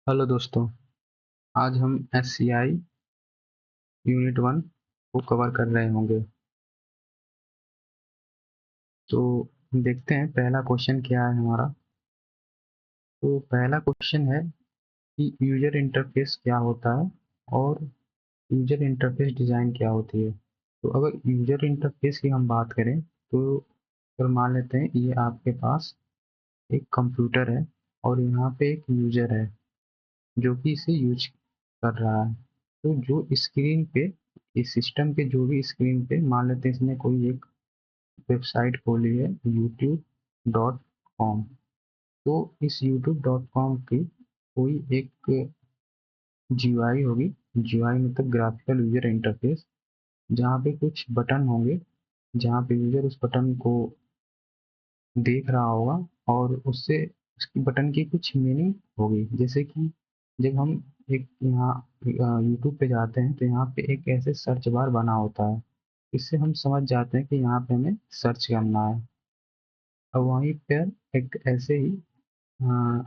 Hello दोस्तों। आज हम SCI यूनिट 1 को कवर कर रहे होंगे। तो देखते हैं पहला क्वेश्चन क्या है हमारा। तो पहला क्वेश्चन है कि यूजर इंटरफेस क्या होता है और यूजर इंटरफेस डिज़ाइन क्या होती है। तो अगर यूजर इंटरफेस की हम बात करें तो अगर मान लेते हैं ये आपके पास एक कंप्यूटर है और यहाँ पे एक यूजर है जो कि इसे यूज कर रहा है। तो जो स्क्रीन पे इस सिस्टम के जो भी स्क्रीन पे मान लेते हैं इसने कोई एक वेबसाइट खोली है youtube.com। तो इस youtube.com की कोई एक जीयूआई होगी। जीयूआई मतलब ग्राफिकल यूजर इंटरफेस, जहाँ पे कुछ बटन होंगे, जहाँ पे यूजर उस बटन को देख रहा होगा और उससे उसकी बटन की कुछ मीनिंग होगी। जैसे कि जब हम एक यहाँ यूट्यूब पे जाते हैं तो यहाँ पे एक ऐसे सर्च बार बना होता है। इससे हम समझ जाते हैं कि यहाँ पे हमें सर्च करना है। और वहीं पर एक ऐसे ही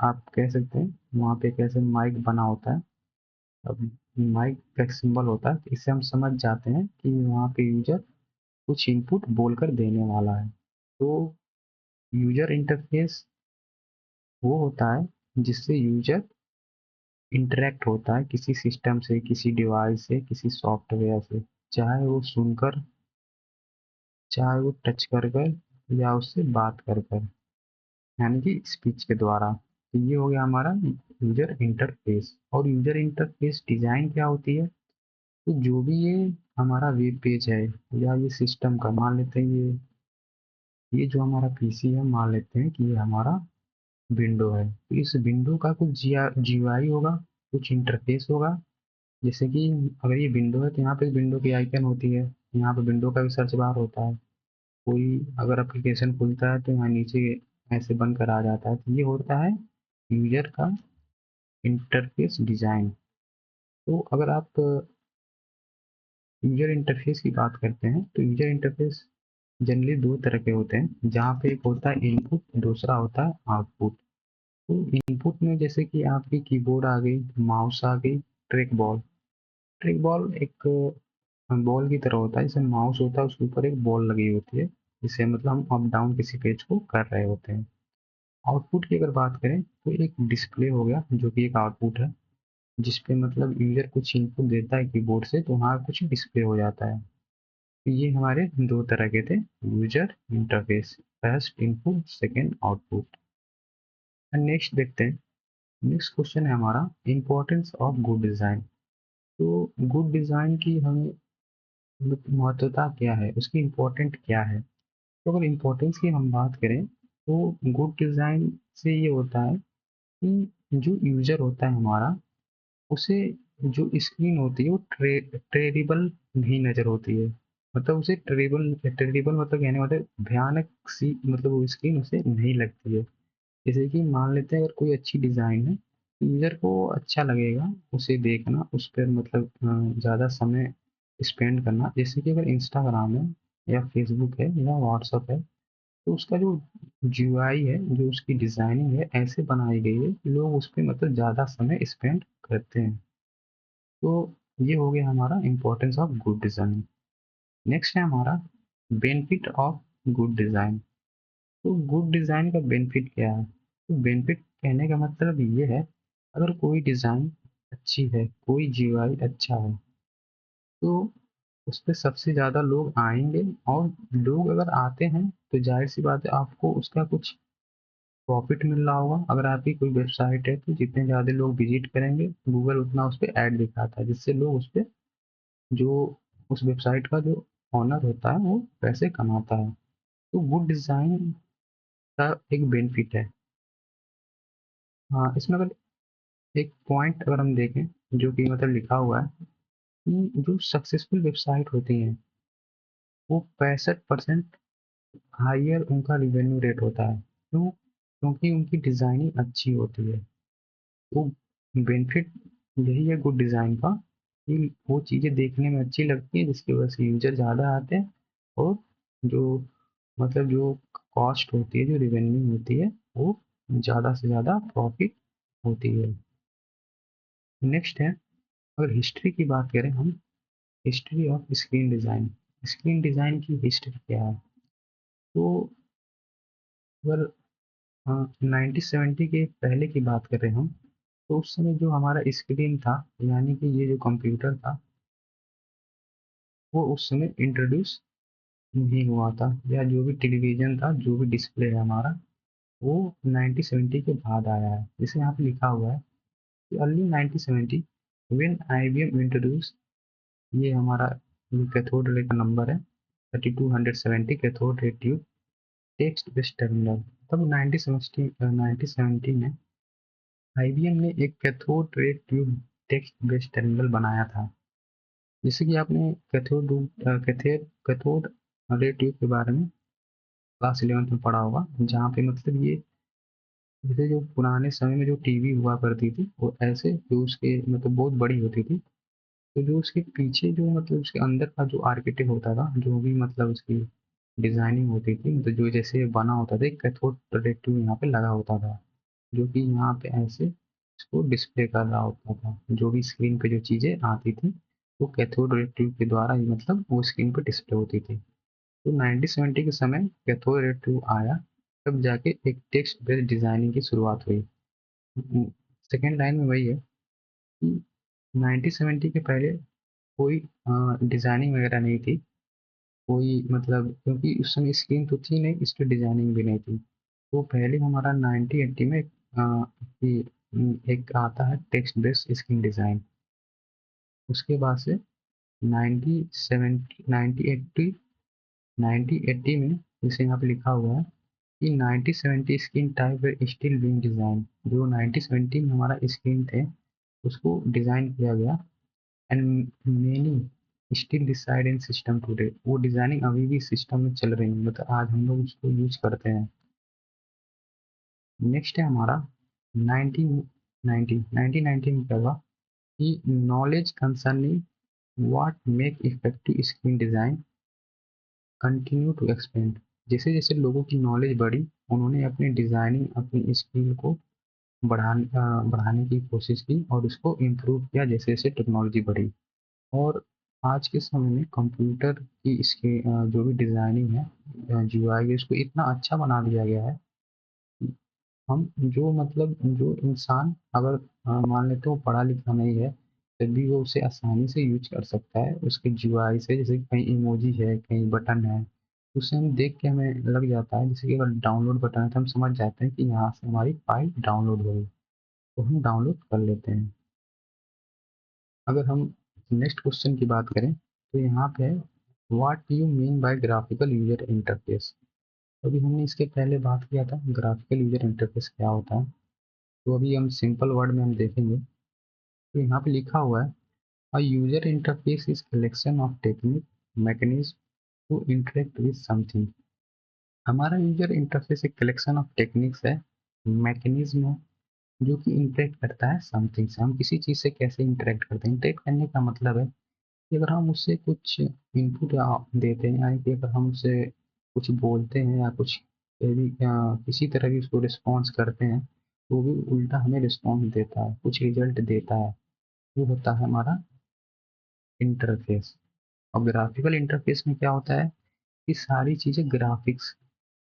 आप कह सकते हैं वहाँ पे एक ऐसे माइक बना होता है। अब माइक का एक सिंबल होता है, तो इससे हम समझ जाते हैं कि वहाँ पे यूजर कुछ इनपुट बोलकर देने वाला है। तो यूजर इंटरफेस वो होता है जिससे यूजर इंटरेक्ट होता है किसी सिस्टम से, किसी डिवाइस से, किसी सॉफ्टवेयर से, चाहे वो सुनकर, चाहे वो टच कर कर, या उससे बात कर कर, यानी कि स्पीच के द्वारा। तो ये हो गया हमारा यूजर इंटरफेस। और यूजर इंटरफेस डिजाइन क्या होती है? तो जो भी ये हमारा वेब पेज है या ये सिस्टम का मान लेते हैं, ये जो हमारा पीसी है मान लेते हैं कि ये हमारा विंडो है। तो इस विंडो का कुछ जीयूआई होगा, कुछ इंटरफेस होगा। जैसे कि अगर ये विंडो है तो यहाँ पे विंडो की आइकन होती है, यहाँ पे विंडो का भी सर्च बार होता है। कोई अगर एप्लीकेशन खुलता है तो यहाँ नीचे ऐसे बन कर आ जाता है। तो ये होता है यूजर का इंटरफेस डिजाइन। तो अगर आप यूजर इंटरफेस की बात करते हैं तो यूजर इंटरफेस जनरली दो तरह के होते हैं, जहाँ पे एक होता है इनपुट, दूसरा होता है आउटपुट। तो इनपुट में जैसे कि आपकी कीबोर्ड आ गई, माउस आ गई, ट्रैक बॉल। ट्रैक बॉल एक बॉल की तरह होता है, जैसे माउस होता है उसके ऊपर एक बॉल लगी होती है, जिससे मतलब हम अप डाउन किसी पेज को कर रहे होते हैं। आउटपुट की अगर बात करें तो एक डिस्प्ले हो गया जो कि एक आउटपुट है, जिसपे मतलब यूजर कुछ इनपुट देता है कीबोर्ड से तो वहाँ कुछ डिस्प्ले हो जाता है। तो ये हमारे दो तरह के थे user interface, first input, second output. Next देखते हैं। नेक्स्ट क्वेश्चन है हमारा इंपॉर्टेंस ऑफ गुड डिजाइन। तो गुड डिजाइन की हमें महत्वता क्या है, उसकी इम्पोर्टेंट क्या है? तो अगर इम्पोर्टेंस की हम बात करें तो गुड डिजाइन से ये होता है कि जो यूजर होता है हमारा, उसे जो स्क्रीन होती है वो ट्रेडेबल भी नजर होती है। मतलब उसे ट्रेडेबल ट्रेडेबल मतलब कहने मतलब भयानक सी, मतलब वो स्क्रीन उसे नहीं लगती है। जैसे कि मान लेते हैं अगर कोई अच्छी डिजाइन है तो यूजर को अच्छा लगेगा उसे देखना, उस पर मतलब ज़्यादा समय स्पेंड करना। जैसे कि अगर इंस्टाग्राम है या फेसबुक है या व्हाट्सअप है, तो उसका जो जीयूआई है, जो उसकी डिजाइनिंग है, ऐसे बनाई गई है कि लोग उस पर मतलब ज़्यादा समय स्पेंड करते हैं। तो ये हो गया हमारा importance of good design. Next है हमारा बेनिफिट ऑफ गुड डिजाइन। तो गुड डिजाइन का बेनिफिट क्या है? तो बेनिफिट कहने का मतलब ये है, अगर कोई डिजाइन अच्छी है, कोई जीयूआई अच्छा है, तो उस पे सबसे ज्यादा लोग आएंगे। और लोग अगर आते हैं तो जाहिर सी बात है आपको उसका कुछ प्रॉफिट मिल रहा होगा। अगर आपकी कोई वेबसाइट है तो जितने ज्यादा लोग विजिट करेंगे, गूगल उतना उस पर ऐड दिखाता है, जिससे लोग उस पर जो उस वेबसाइट का जो ऑनर होता है वो पैसे कमाता है। तो गुड डिजाइन का एक बेनिफिट है। हाँ, इसमें अगर एक पॉइंट अगर हम देखें जो कि मतलब लिखा हुआ है कि जो सक्सेसफुल वेबसाइट होती हैं वो 65% हाइयर उनका रिवेन्यू रेट होता है। क्यों? क्योंकि उनकी डिजाइनिंग अच्छी होती है। वो बेनिफिट यही है गुड डिजाइन का, कि वो चीजें देखने में अच्छी लगती है जिसकी वजह से यूजर ज्यादा आते हैं। और जो मतलब जो कॉस्ट होती है, जो रेवेन्यू होती है, वो ज्यादा से ज्यादा प्रॉफिट होती है। नेक्स्ट है, अगर हिस्ट्री की बात करें हम, history of screen design, screen design की हिस्ट्री क्या है? तो अगर 1970 के पहले की बात करें हम, तो उस समय जो हमारा स्क्रीन था, यानी कि ये जो कंप्यूटर था, वो उस समय इंट्रोड्यूस नहीं हुआ था, या जो भी टेलीविज़न था, जो भी डिस्प्ले है हमारा, वो 1970 के बाद आया है। जैसे यहाँ पे लिखा हुआ है कि अर्ली 1970 व्हेन आईबीएम इंट्रोड्यूस, ये हमारा कैथोड रे का नंबर है 3270, cathode ray tube text based terminal. तब 1970 में आईबीएम ने एक cathode ray tube text based terminal बनाया था। जैसे कि आपने कैथोड रे ट्यूब के बारे में क्लास 11th में पढ़ा होगा, जहाँ पे मतलब ये, जैसे जो पुराने समय में जो टीवी हुआ करती थी, वो ऐसे जो उसके मतलब बहुत बड़ी होती थी, तो जो उसके पीछे जो मतलब उसके अंदर का जो आर्किटेक्ट होता था, जो भी मतलब उसकी डिजाइनिंग होती थी, मतलब जो जैसे बना होता था, एक कैथोड रे ट्यूब यहाँ पे लगा होता था, जो कि यहाँ पे ऐसे इसको डिस्प्ले कर रहा होता था। जो भी स्क्रीन पे जो चीज़ें आती थी, वो कैथोड रे ट्यूब के द्वारा ही मतलब वो स्क्रीन पे डिस्प्ले होती थी। तो 1970 के समय कैथोड रे ट्यूब आया, तब जाके एक टेक्स्ट बेस्ड डिजाइनिंग की शुरुआत हुई। सेकेंड लाइन में वही है कि 1970 के पहले कोई डिजाइनिंग वगैरह नहीं थी, कोई मतलब, क्योंकि उस समय स्क्रीन तो थी नहीं, इसकी डिजाइनिंग भी नहीं थी। तो पहले हमारा 1980 में एक आता है टेक्स्ट बेस्ड स्क्रीन डिजाइन। उसके बाद से 1970 1980 1980 में, जैसे यहाँ पे लिखा हुआ है कि 1970 screen type still being design, जो 1970 में हमारा स्क्रीन थे, उसको डिजाइन किया गया। And many still decide in system today, वो डिजाइनिंग अभी भी सिस्टम में चल रही है, मतलब आज हम लोग उसको यूज करते हैं। नेक्स्ट है हमारा 1990 1990 में क्या हुआ कि knowledge concerning what make effective screen design continue to expand. जैसे जैसे लोगों की नॉलेज बढ़ी, उन्होंने अपनी डिजाइनिंग, अपनी स्किल को बढ़ाने की कोशिश की और उसको इम्प्रूव किया जैसे जैसे टेक्नोलॉजी बढ़ी। और आज के समय में कंप्यूटर की इसकी जो भी डिज़ाइनिंग है, जीयूआई, उसको इतना अच्छा बना दिया गया है कि हम जो मतलब जो इंसान अगर मान लेते हो पढ़ा लिखा नहीं है, तब भी वो उसे आसानी से यूज कर सकता है उसके जीयूआई से। जैसे कहीं इमोजी है, कहीं बटन है, उसे हम देख के हमें लग जाता है, जैसे कि अगर डाउनलोड बटन है तो हम समझ जाते हैं कि यहाँ से हमारी फाइल डाउनलोड हो गई, तो हम डाउनलोड कर लेते हैं। अगर हम नेक्स्ट क्वेश्चन की बात करें, तो यहाँ पे है what you mean by graphical user interface. अभी हमने इसके पहले बात किया था ग्राफिकल यूजर इंटरफेस क्या होता है, तो अभी हम सिंपल वर्ड में हम देखेंगे। तो यहाँ पे लिखा हुआ है a user interface is collection of technique mechanism to interact with something. हमारा यूजर इंटरफेस एक कलेक्शन ऑफ टेक्निक्स है, मैकेनिज्म है, जो कि इंटरेक्ट करता है समथिंग से। हम किसी चीज़ से कैसे इंटरेक्ट करते हैं, इंटरेक्ट करने का मतलब है कि अगर हम उससे कुछ इनपुट देते हैं, यानी कि अगर हम उससे कुछ बोलते हैं या कुछ किसी तरह भी उसको रिस्पॉन्स करते हैं, तो वो भी उल्टा हमें रिस्पॉन्स देता है, कुछ रिजल्ट देता है। वो होता है हमारा इंटरफेस। और ग्राफिकल इंटरफेस में क्या होता है कि सारी चीज़ें ग्राफिक्स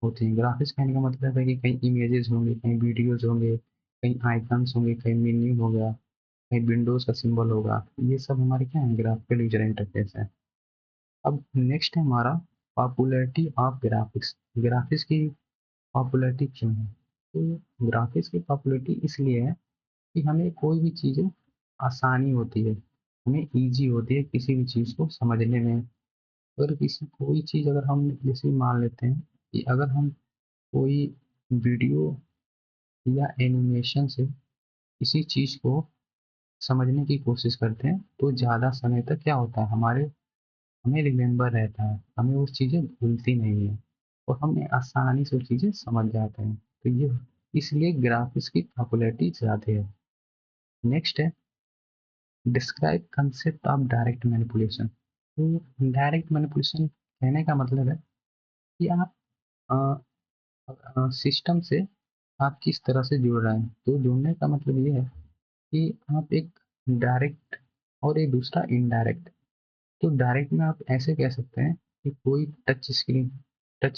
होती हैं। ग्राफिक्स कहने का मतलब है कि कहीं इमेजेस होंगे, कहीं वीडियोज होंगे, कहीं आइकन्स होंगे, कहीं मेन्यू हो गया, कहीं विंडोज का सिंबल होगा, ये सब हमारे क्या है, ग्राफिकल यूजर इंटरफेस है। अब नेक्स्ट है हमारा पॉपुलैरिटी ऑफ ग्राफिक्स। ग्राफिक्स की पॉपुलैरिटी क्यों है? तो ग्राफिक्स की पॉपुलैरिटी इसलिए है कि हमें कोई भी चीज़ें आसानी होती है, हमें इजी होती है किसी भी चीज़ को समझने में। अगर किसी कोई चीज़ अगर हम जैसे मान लेते हैं कि अगर हम कोई वीडियो या एनिमेशन से किसी चीज़ को समझने की कोशिश करते हैं, तो ज़्यादा समय तक क्या होता है, हमें रिमेम्बर रहता है, हमें वो चीज़ें भूलती नहीं है, और हमें आसानी से वो चीज़ें समझ जाते हैं। तो ये इसलिए ग्राफिक्स की पॉपुलैरिटी ज़्यादा है। नेक्स्ट है describe concept of direct manipulation. तो डायरेक्ट मैनिपुलेशन कहने का मतलब है कि आप सिस्टम से आप किस तरह से जुड़ रहे हैं। तो जुड़ने का मतलब ये है कि आप एक डायरेक्ट और एक दूसरा इनडायरेक्ट। तो डायरेक्ट में आप ऐसे कह सकते हैं कि कोई टच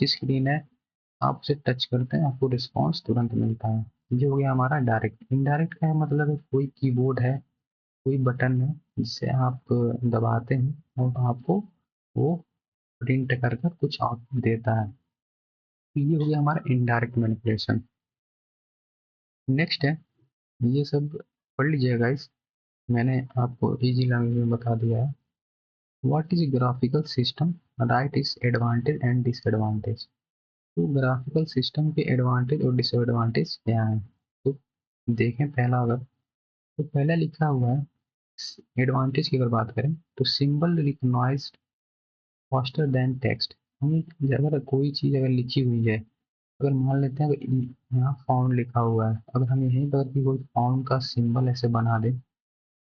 स्क्रीन है, आप उसे टच करते हैं, आपको रिस्पॉन्स तुरंत मिलता है। ये हो गया हमारा डायरेक्ट। इनडायरेक्ट का मतलब है कोई कीबोर्ड है, कोई बटन है जिसे आप दबाते हैं और आपको वो प्रिंट कर कर कुछ आउटपुट देता है। तो ये हो गया हमारा इनडायरेक्ट मैनिपुलेशन। नेक्स्ट है, ये सब पढ़ लीजिएगा गाइस, मैंने आपको इजी लैंग्वेज में बता दिया है। What is graphical system, right is advantage and disadvantage. तो ग्राफिकल सिस्टम के एडवांटेज और डिसएडवांटेज क्या है, तो देखें। पहला अगर, तो पहला लिखा हुआ है एडवांटेज की अगर बात करें तो symbol recognized faster than text. हम अगर कोई चीज़ अगर लिखी हुई है, अगर मान लेते हैं अगर यहाँ फाउंड लिखा हुआ है, अगर हम यहीं पर भी कोई फाउंड का सिंबल ऐसे बना दें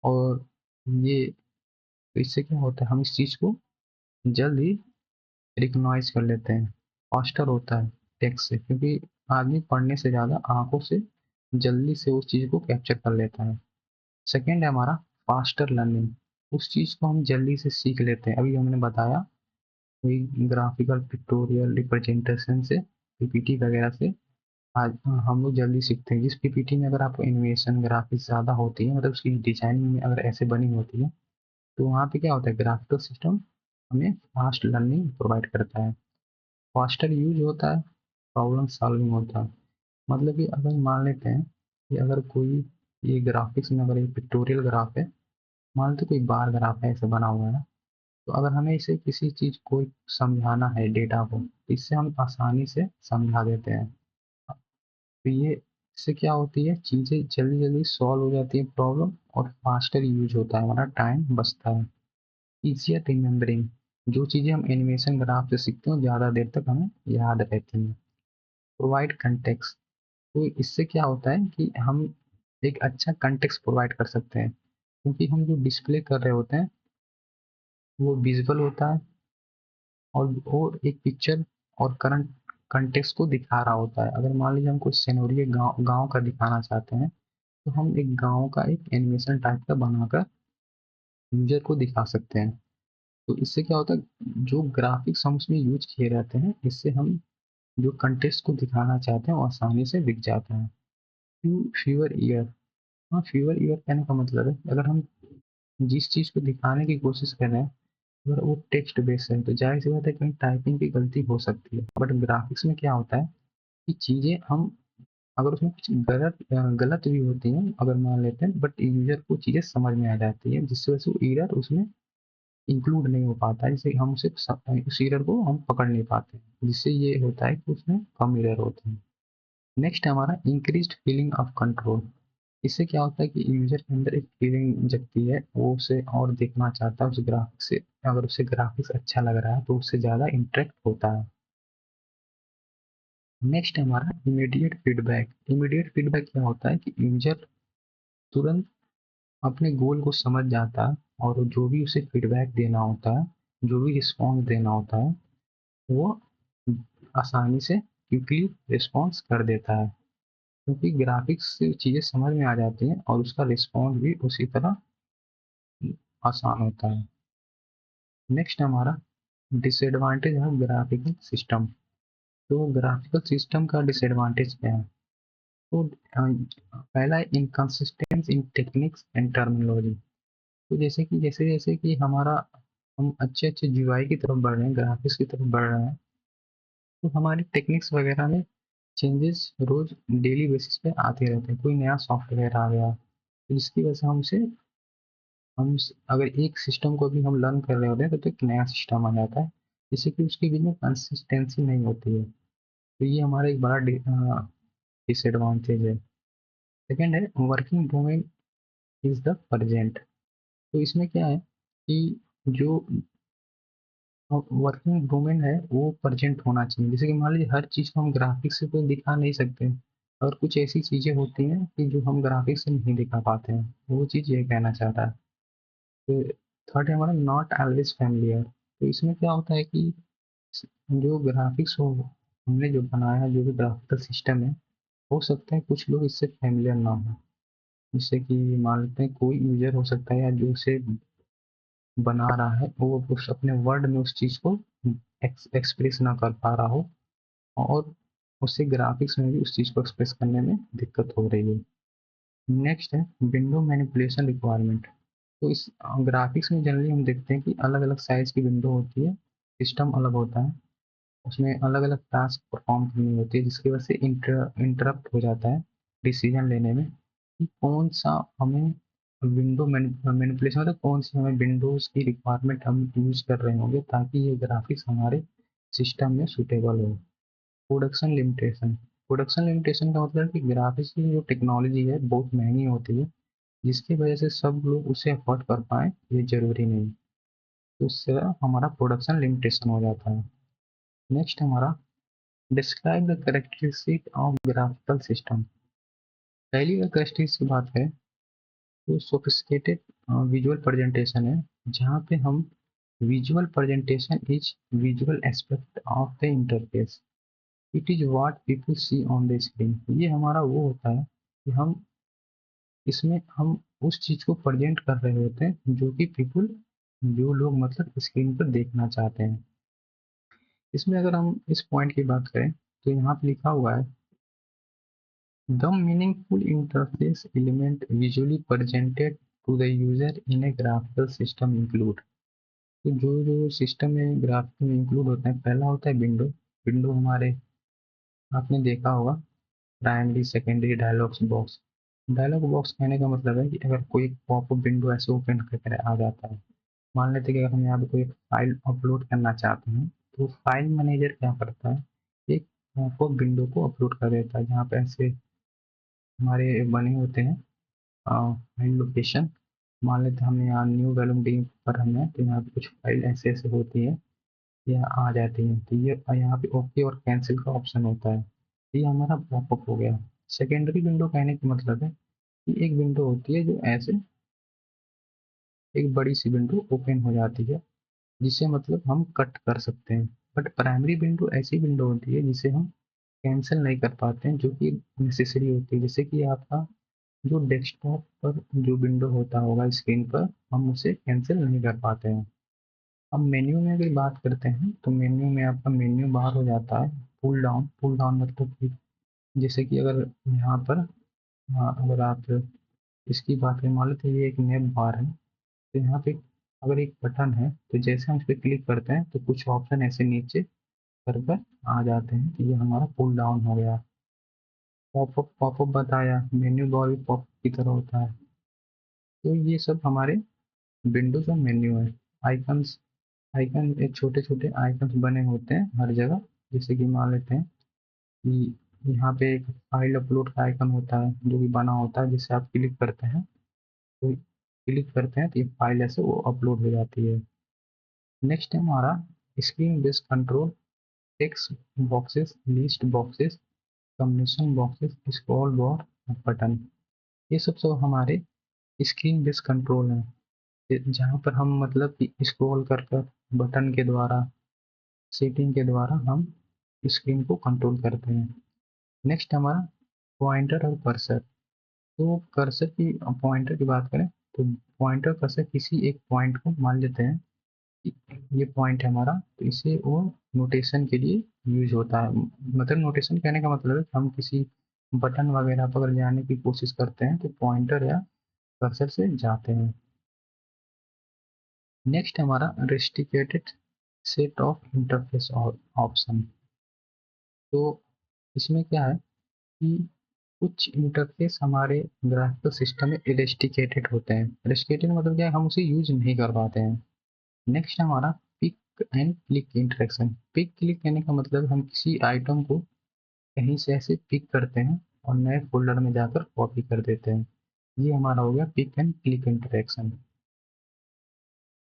और ये, तो इससे क्या होता है, हम इस चीज़ को जल्द ही रिकॉग्नाइज कर लेते हैं, फास्टर होता है टेक्स्ट से, क्योंकि आदमी पढ़ने से ज़्यादा आंखों से जल्दी से उस चीज़ को कैप्चर कर लेता है। सेकेंड है हमारा फास्टर लर्निंग, उस चीज़ को हम जल्दी से सीख लेते हैं। अभी हमने बताया कोई ग्राफिकल पिक्टोरियल रिप्रेजेंटेशन से, पीपीटी वगैरह से आज हम लोग जल्दी सीखते हैं। जिस पीपीटी में अगर आपको एनिमेशन ग्राफिक्स ज़्यादा होती है, मतलब उसकी डिजाइनिंग में अगर ऐसे बनी होती है, तो वहाँ पे क्या होता है, ग्राफिकल सिस्टम हमें फास्ट लर्निंग प्रोवाइड करता है। फास्टर यूज होता है, प्रॉब्लम सॉल्विंग होता है। मतलब कि अगर मान लेते हैं कि अगर कोई, ये ग्राफिक्स में अगर एक पिक्टोरियल ग्राफ है, मान लेते कोई बार ग्राफ है ऐसे बना हुआ है, तो अगर हमें इसे किसी चीज़ को समझाना है डेटा को, तो इससे हम आसानी से समझा देते हैं। तो ये इससे क्या होती है, चीज़ें जल्दी जल्दी सॉल्व हो जाती है प्रॉब्लम, और फास्टर यूज होता है, हमारा टाइम बचता है। इजियर रिमेम्बरिंग, जो चीज़ें हम एनिमेशन ग्राफ से सीखते हैं ज़्यादा देर तक हमें याद रहती हैं। प्रोवाइड कंटेक्स्ट, तो इससे क्या होता है कि हम एक अच्छा कंटेक्स्ट प्रोवाइड कर सकते हैं, क्योंकि हम जो डिस्प्ले कर रहे होते हैं वो विजुअल होता है, और वो एक पिक्चर और करंट कंटेक्स्ट को दिखा रहा होता है। अगर मान लीजिए हम कुछ सिनेरियो गांव गांव का दिखाना चाहते हैं, तो हम एक गांव का एक एनिमेशन टाइप का बनाकर यूजर को दिखा सकते हैं। तो इससे क्या होता है, जो ग्राफिक्स हम उसमें यूज किए रहते हैं, इससे हम जो कंटेक्स्ट को दिखाना चाहते हैं वो आसानी से दिख जाता है। फ्यूअर ईयर, हाँ फ्यूअर ईयर कहने का मतलब है, अगर हम जिस चीज़ को दिखाने की कोशिश कर रहे हैं, अगर वो टेक्स्ट बेस्ड है तो जाहिर सी बात है कहीं टाइपिंग की गलती हो सकती है। बट ग्राफिक्स में क्या होता है कि चीज़ें हम, अगर उसमें कुछ गलत भी होती हैं अगर मान लेते हैं, बट यूजर को चीज़ें समझ में आ जाती है, जिससे वजह से वो एरर उसमें इंक्लूड नहीं हो पाता है, जिससे हम उसे उस एरर को हम पकड़ नहीं पाते, जिससे ये होता है कि उसमें कम एरर होते हैं। नेक्स्ट है हमारा इंक्रीज्ड फीलिंग ऑफ कंट्रोल। इससे क्या होता है कि यूजर के अंदर एक फीलिंग जगती है, वो उसे और देखना चाहता है उस ग्राफिक्स से, अगर उसे ग्राफिक्स अच्छा लग रहा है तो उससे ज़्यादा इंटरेक्ट होता है। नेक्स्ट है हमारा इमीडिएट फीडबैक। इमीडिएट फीडबैक क्या होता है कि यूजर तुरंत अपने गोल को समझ जाता है, और जो भी उसे फीडबैक देना होता है, जो भी रिस्पॉन्स देना होता है, वो आसानी से क्विकली रिस्पॉन्स कर देता है, क्योंकि ग्राफिक्स से चीज़ें समझ में आ जाती हैं और उसका रिस्पॉन्स भी उसी तरह आसान होता है। नेक्स्ट हमारा डिसएडवांटेज है ग्राफिकल सिस्टम। तो ग्राफिकल सिस्टम का डिसएडवांटेज क्या है, तो पहला है inconsistence in techniques and terminology. तो जैसे जैसे कि हमारा, हम अच्छे अच्छे जीयूआई की तरफ बढ़ रहे हैं, ग्राफिक्स की तरफ बढ़ रहे हैं, तो हमारी टेक्निक्स वगैरह में चेंजेस रोज डेली बेसिस पे आते रहते हैं। कोई नया सॉफ्टवेयर आ गया, तो जिसकी वजह से अगर एक सिस्टम को भी हम लर्न कर रहे होते हैं तो एक नया सिस्टम आ जाता है, जिससे कि उसके बीच में कंसिस्टेंसी नहीं होती है। तो ये हमारा एक बड़ा डिसएडवांटेज है। सेकेंड है working women is the present. तो इसमें क्या है कि जो वर्किंग वुमेन है वो प्रेजेंट होना चाहिए। जैसे कि मान लीजिए हर चीज़ को हम ग्राफिक्स से तो दिखा नहीं सकते, और कुछ ऐसी चीज़ें होती हैं कि जो हम ग्राफिक्स से नहीं दिखा पाते हैं, वो चीज़ ये कहना चाहता है। तो थर्ड है हमारा नॉट ऑलवेज फैमिलियर। तो इसमें क्या होता है कि जो ग्राफिक्स हो, हमने जो बनाया है, जो भी ग्राफिकल सिस्टम है, हो सकता है कुछ लोग इससे फैमिलियर ना हो, जैसे कि मान लेते हैं कोई यूजर हो सकता है या जो उसे बना रहा है वो उस अपने वर्ड में उस चीज़ को एक्सप्रेस ना कर पा रहा हो, और उसे ग्राफिक्स में भी उस चीज़ को एक्सप्रेस करने में दिक्कत हो रही है। नेक्स्ट है विंडो मैनिपुलेशन रिक्वायरमेंट। तो इस ग्राफिक्स में जनरली हम देखते हैं कि अलग अलग साइज की विंडो होती है, सिस्टम अलग होता है, उसमें अलग अलग टास्क परफॉर्म करनी होती है, जिसकी वजह से इंटरप्ट हो जाता है डिसीजन लेने में कि कौन सा हमें विंडो मैनिपुलेशन, मतलब कौन सी हमें विंडोज की रिक्वायरमेंट हम यूज कर रहे होंगे ताकि ये ग्राफिक्स हमारे सिस्टम में सुटेबल हो। Production limitation. प्रोडक्शन लिमिटेशन का मतलब कि ग्राफिक्स की जो टेक्नोलॉजी है बहुत महंगी होती है, जिसकी वजह से सब लोग उसे अफोर्ड कर पाए ये जरूरी नहीं, तो उससे हमारा प्रोडक्शन लिमिटेशन हो जाता है। नेक्स्ट हमारा describe the characteristic of graphical system. पहली अगर करेक्टरिस्टिक्स की बात करें तो सोफिस्टिकेटेड विजुअल प्रेजेंटेशन है, जहाँ पे हम visual presentation is visual aspect of the interface, it is what people see on the screen. ये हमारा वो होता है कि हम इसमें हम उस चीज को प्रेजेंट कर रहे होते हैं जो कि पीपल, जो लोग मतलब स्क्रीन पर देखना चाहते हैं। इसमें अगर हम इस पॉइंट की बात करें तो यहाँ पे लिखा हुआ है the meaningful interface element visually presented to the user in a graphical system include. तो जो जो सिस्टम में ग्राफिक में इंक्लूड होता है, पहला होता है विंडो। विंडो हमारे आपने देखा होगा primary secondary dialogs box. Dialog box कहने का मतलब है कि अगर कोई पॉपअप विंडो ऐसे ओपन करके आ जाता है, मान लेते हैं कि अगर हम यहाँ पे कोई फाइल अपलोड करना चाहते हैं, तो फाइल मैनेजर क्या करता है, एक पॉपअप विंडो को अपलोड कर देता है जहाँ पे ऐसे हमारे बने होते हैं फाइल लोकेशन। मान लेते हैं हमने यहाँ न्यू वॉल्यूम पर हमने, तो यहाँ पे कुछ फाइल ऐसे ऐसे होती है, यह आ जाती है, तो ये यहाँ पे ओके और कैंसिल का ऑप्शन होता है, ये हमारा पॉपअप हो गया। सेकेंडरी विंडो कहने का मतलब है कि एक विंडो होती है जो ऐसे एक बड़ी सी विंडो ओपन हो जाती है, जिसे मतलब हम कट कर सकते हैं। बट प्राइमरी विंडो ऐसी विंडो होती है जिसे हम कैंसिल नहीं कर पाते हैं, जो कि नेसेसरी होती है। जैसे कि आपका जो डेस्कटॉप पर जो विंडो होता होगा स्क्रीन पर, हम उसे कैंसिल नहीं कर पाते हैं। अब मेन्यू में अगर बात करते हैं तो मेन्यू में आपका मेन्यू बार हो जाता है पुल डाउन मतलब कि जैसे कि अगर यहाँ पर, हाँ, अगर आप इसकी बात करें, मान लेते हैं ये एक नेम बार है, तो यहाँ पे अगर एक बटन है तो जैसे हम इस पर क्लिक करते हैं तो कुछ ऑप्शन ऐसे नीचे कर आ जाते हैं, तो ये हमारा पुल डाउन हो गया। पॉपअप पॉपअप बताया, मेन्यू बार भी पॉपअप की तरह होता है। तो ये सब हमारे विंडोज और मेन्यू है। आइकन्स, आइकन एक छोटे छोटे आइकन्स बने होते हैं हर जगह। जैसे कि मान लेते हैं कि यहाँ पे एक फाइल अपलोड का आइकन होता है जो कि बना होता है, जिससे आप क्लिक करते हैं, तो क्लिक करते हैं तो ये फाइल ऐसे वो अपलोड हो जाती है। नेक्स्ट है हमारा screen based control, text boxes, list boxes, combination boxes, scroll बार और बटन। ये सब हमारे स्क्रीन बेस्ड कंट्रोल है, जहाँ पर हम मतलब कि स्क्रॉल कर बटन के द्वारा, सेटिंग के द्वारा हम स्क्रीन को कंट्रोल करते हैं। नेक्स्ट हमारा पॉइंटर और कर्सर। तो कर्सर की, पॉइंटर की बात करें तो पॉइंटर कर्सर किसी एक पॉइंट को मान लेते हैं कि ये पॉइंट है हमारा, तो इसे वो नोटेशन के लिए यूज होता है। मतलब नोटेशन कहने का मतलब है कि हम किसी बटन वगैरह पर अगर जाने की कोशिश करते हैं तो पॉइंटर या कर्सर से जाते हैं। नेक्स्ट हमारा restricted set of interface option. तो इसमें क्या है कि कुछ इंटरफेस हमारे ग्राफिकल सिस्टम में रेस्ट्रिक्टेड होते हैं। रेस्ट्रिक्टेड मतलब क्या है, हम उसे यूज नहीं कर पाते हैं। नेक्स्ट हमारा pick and click interaction. Pick click कहने का मतलब हम किसी आइटम को कहीं से ऐसे पिक करते हैं और नए फोल्डर में जाकर कॉपी कर देते हैं, ये हमारा हो गया pick and click interaction.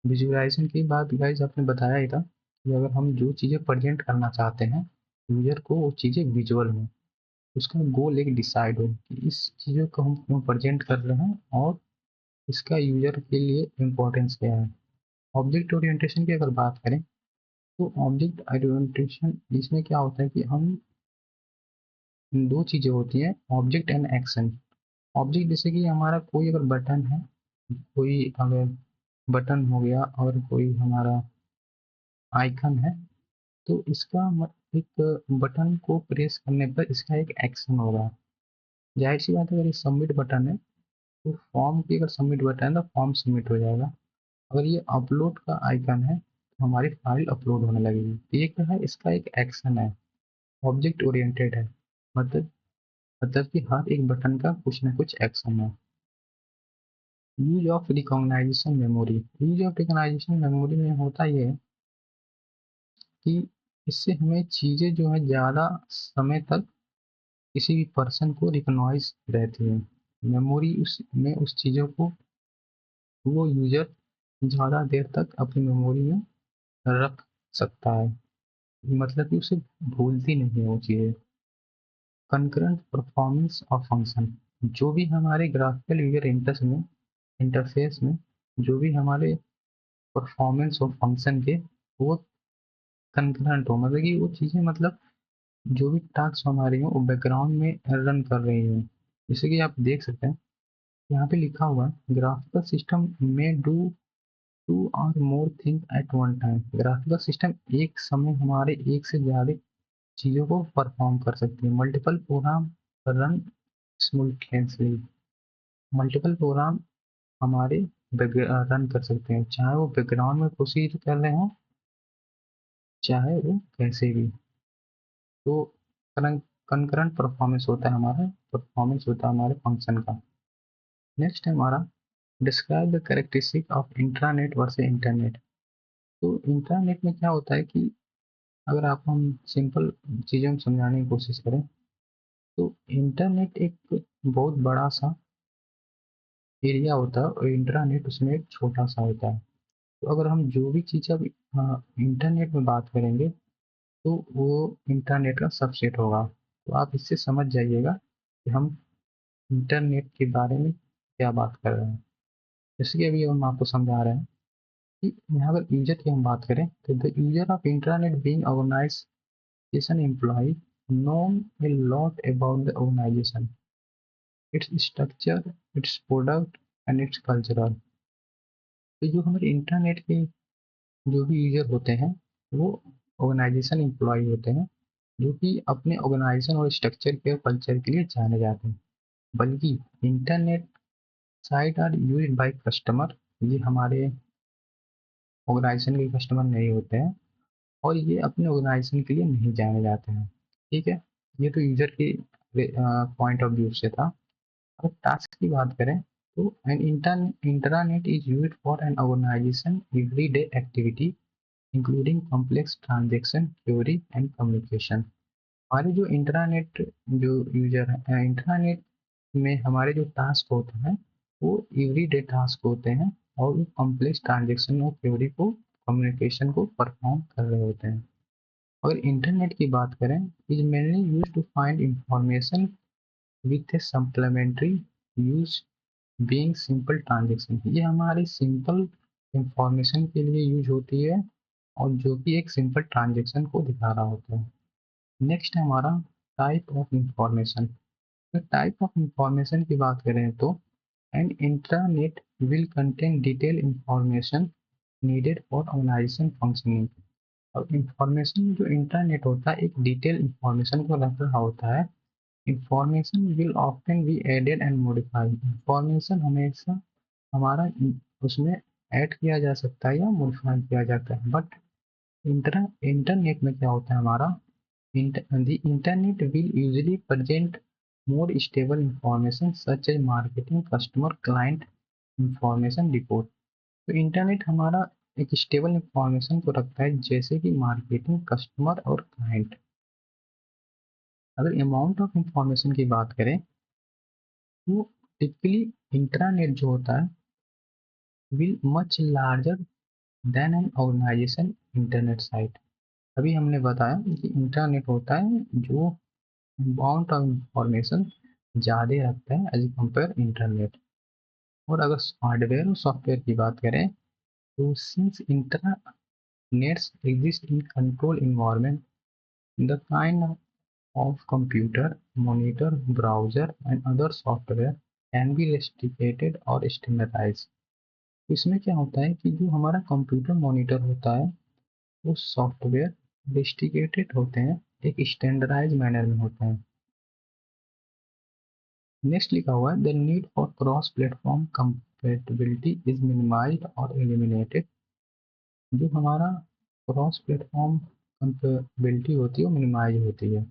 Visualization की बात गाइस आपने बताया ही था कि अगर हम जो चीज़ें प्रेजेंट करना चाहते हैं यूजर को, वो चीज़ें विजुअल में, उसका गोल एक डिसाइड हो कि इस चीज़ों को हम क्यों प्रेजेंट कर रहे हैं और इसका यूजर के लिए इम्पोर्टेंस क्या है। ऑब्जेक्ट ओरिएंटेशन की अगर बात करें तो ऑब्जेक्ट ओरिएंटेशन इसमें क्या होता है कि हम, दो चीज़ें होती हैं, ऑब्जेक्ट एंड एक्शन। ऑब्जेक्ट जैसे कि हमारा कोई अगर बटन है, कोई अगर बटन हो गया और कोई हमारा आइकन है, तो इसका एक बटन को प्रेस करने पर इसका एक एक्शन होगा। जाहिर सी बात है, अगर ये सबमिट बटन है तो फॉर्म की अगर सबमिट बटन है तो फॉर्म सबमिट हो जाएगा। अगर ये अपलोड का आइकन है तो हमारी फाइल अपलोड होने लगेगी। तो ये क्या है, इसका एक एक्शन है, ऑब्जेक्ट ओरिएंटेड है। मतलब मतलब कि हर एक बटन का कुछ ना कुछ एक्शन है। Use of recognization memory. Use of recognization memory में होता ये है कि इससे हमें चीज़ें जो है ज़्यादा समय तक किसी भी पर्सन को रिकॉग्नाइज रहती है। मेमोरी उसमें उस चीज़ों को वो यूजर ज़्यादा देर तक अपनी मेमोरी में रख सकता है। मतलब कि उसे भूलती नहीं है वो चीज़ें। Concurrent performance of function. जो भी हमारे ग्राफिकल यूजर इंटरफेस में जो भी हमारे परफॉर्मेंस ऑफ फंक्शन के वो कंकरेंट हो, मतलब कि वो चीज़ें, मतलब जो भी टास्क हमारे हैं वो बैकग्राउंड में रन कर रही हैं। जैसे कि आप देख सकते हैं यहाँ पे लिखा हुआ है, ग्राफिकल सिस्टम में डू टू और more thing at one time. Graphical system एक समय हमारे एक से ज़्यादा चीज़ों को परफॉर्म कर सकती है। Multiple program run simultaneously. Multiple program हमारे रन कर सकते हैं, चाहे वो बैकग्राउंड में प्रोसीड कर रहे हों, चाहे वो कैसे भी। तो कंकरेंट परफॉर्मेंस होता है हमारे फंक्शन का। नेक्स्ट है हमारा describe the characteristic of intranet versus internet. तो इंटरनेट में क्या होता है कि अगर आप हम सिंपल चीज़ें हम समझाने की कोशिश करें, तो इंटरनेट एक बहुत बड़ा सा एरिया होता है और इंटरनेट उसमें एक छोटा सा होता है। तो अगर हम जो भी चीज़ अब इंटरनेट में बात करेंगे तो वो इंटरनेट का सबसेट होगा। तो आप इससे समझ जाइएगा कि हम इंटरनेट के बारे में क्या बात कर रहे हैं। जैसे कि अभी हम आपको समझा रहे हैं कि यहाँ पर यूजर की हम बात करें तो the user of internet being organization employ known a lot about the organization, its structure, its product and its cultural। तो जो हमारे इंटरनेट के जो भी यूजर होते हैं वो ऑर्गेनाइजेशन एम्प्लॉय होते हैं, जो कि अपने ऑर्गेनाइजेशन और स्ट्रक्चर के कल्चर के लिए जाने जाते हैं। बल्कि internet site are used by customer, ये हमारे ऑर्गेनाइजेशन के कस्टमर नहीं होते हैं और ये अपने ऑर्गेनाइजेशन के लिए नहीं जाने जाते हैं। ठीक है, ये तो यूजर के पॉइंट ऑफ व्यू से था। अगर टास्क की बात करें तो an internet is used for an organization everyday activity including complex transaction query and communication. हमारे जो इंटरनेट जो यूजर है, इंटरनेट में हमारे जो टास्क होते हैं वो एवरीडे टास्क होते हैं और वो कॉम्प्लेक्स ट्रांजैक्शन और क्वेरी को कम्युनिकेशन को परफॉर्म कर रहे होते हैं। अगर इंटरनेट की बात करें, is mainly use to find information with a supplementary use being simple transaction. ये हमारी सिंपल इंफॉर्मेशन के लिए यूज होती है और जो कि एक सिंपल ट्रांजैक्शन को दिखा रहा होता है। नेक्स्ट है हमारा टाइप ऑफ इंफॉर्मेशन। तो टाइप ऑफ इंफॉर्मेशन की बात करें तो an internet will contain detail information needed for organization functioning. और इंफॉर्मेशन जो इंटरनेट होता है एक डिटेल इंफॉर्मेशन को रख रहा होता है। Information will often be added and modified. Information हमेशा हमारा उसमें ऐड किया जा सकता है या मॉडिफाई किया जाता है। बट इंटरनेट में क्या होता है हमारा, the internet will usually present more stable information such as marketing, customer, client information report। तो इंटरनेट हमारा एक स्टेबल इंफॉर्मेशन को रखता है जैसे कि मार्केटिंग, कस्टमर और क्लाइंट। अगर अमाउंट ऑफ इंफॉर्मेशन की बात करें तो टिपिकली इंटरनेट जो होता है will much larger than an organization internet site. अभी हमने बताया कि इंटरनेट होता है जो अमाउंट ऑफ इंफॉर्मेशन ज़्यादा रखता है एज कंपेयर इंटरनेट। और अगर हार्डवेयर और सॉफ्टवेयर की बात करें तो since internets exist in control environment, the kind of computer, monitor, browser and other software can be restricted और स्टैंडर्डाइज। इसमें क्या होता है कि जो हमारा कंप्यूटर मॉनिटर होता है वो सॉफ्टवेयर रेस्ट्रिक्टेड होते हैं, एक स्टैंडर्डाइज मैनर में होते हैं। नेक्स्ट लिखा हुआ है the need for cross platform compatibility is minimised और एलिमिनेटेड। जो हमारा क्रॉस प्लेटफॉर्म कंपेटिबिलिटी होती है वो मिनिमाइज होती है।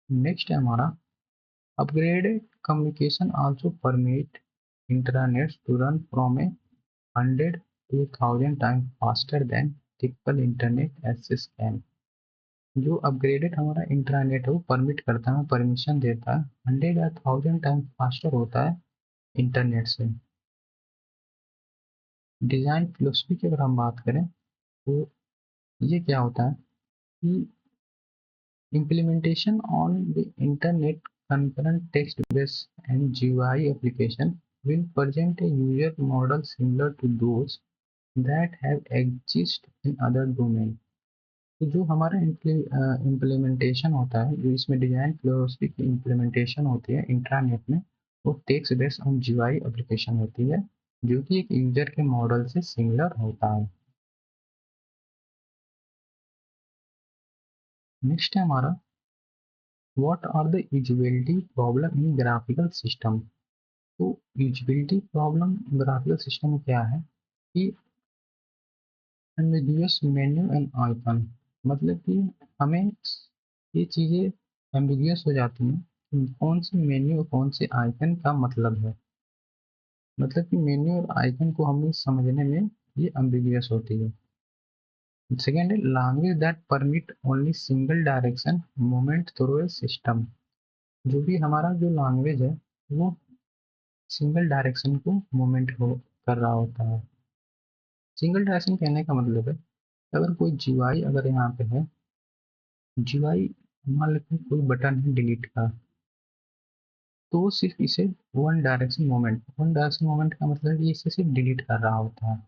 नेक्स्ट है हमारा upgraded communication also permit internet to run from 100 to 1000 times faster than typical internet access can। जो अपग्रेडेड हमारा इंटरनेट है वो परमिट करता है, परमिशन देता है 100 या 1000 टाइम्स फास्टर होता है इंटरनेट से। डिज़ाइन फिलोसफी की अगर हम बात करें तो ये क्या होता है कि implementation on the internet concurrent text-based and GUI application will present a user model similar to those that have exist in other domain। तो जो हमारा इम्प्लीमेंटेशन होता है, जो इसमें डिजाइन फिलोसफी की इम्प्लीमेंटेशन होती है इंट्रानेट में, वो text based on GUI application होती है जो कि एक यूजर के मॉडल से सिमिलर होता है। नेक्स्ट है हमारा what are the usability problem in graphical system. तो यूजिबिलिटी प्रॉब्लम ग्राफिकल सिस्टम में क्या है कि एम्बिगुअस मेन्यू एंड आइकन, मतलब कि हमें ये चीज़ें एम्बिगुअस हो जाती हैं कि कौन से मेन्यू और कौन से आइकन का मतलब है, मतलब कि मेन्यू और आइकन को हमें समझने में ये एम्बिगुअस होती है। सेकेंड है language that permit only single direction movement through a system. जो भी हमारा जो लैंग्वेज है वो सिंगल डायरेक्शन को मूवमेंट हो कर रहा होता है। सिंगल डायरेक्शन कहने का मतलब है अगर कोई जीयूआई अगर यहाँ पे है, जीयूआई मान लेते हैं कोई बटन है डिलीट का, तो वो सिर्फ इसे वन डायरेक्शन मोमेंट का मतलब है कि इसे सिर्फ डिलीट कर रहा होता है।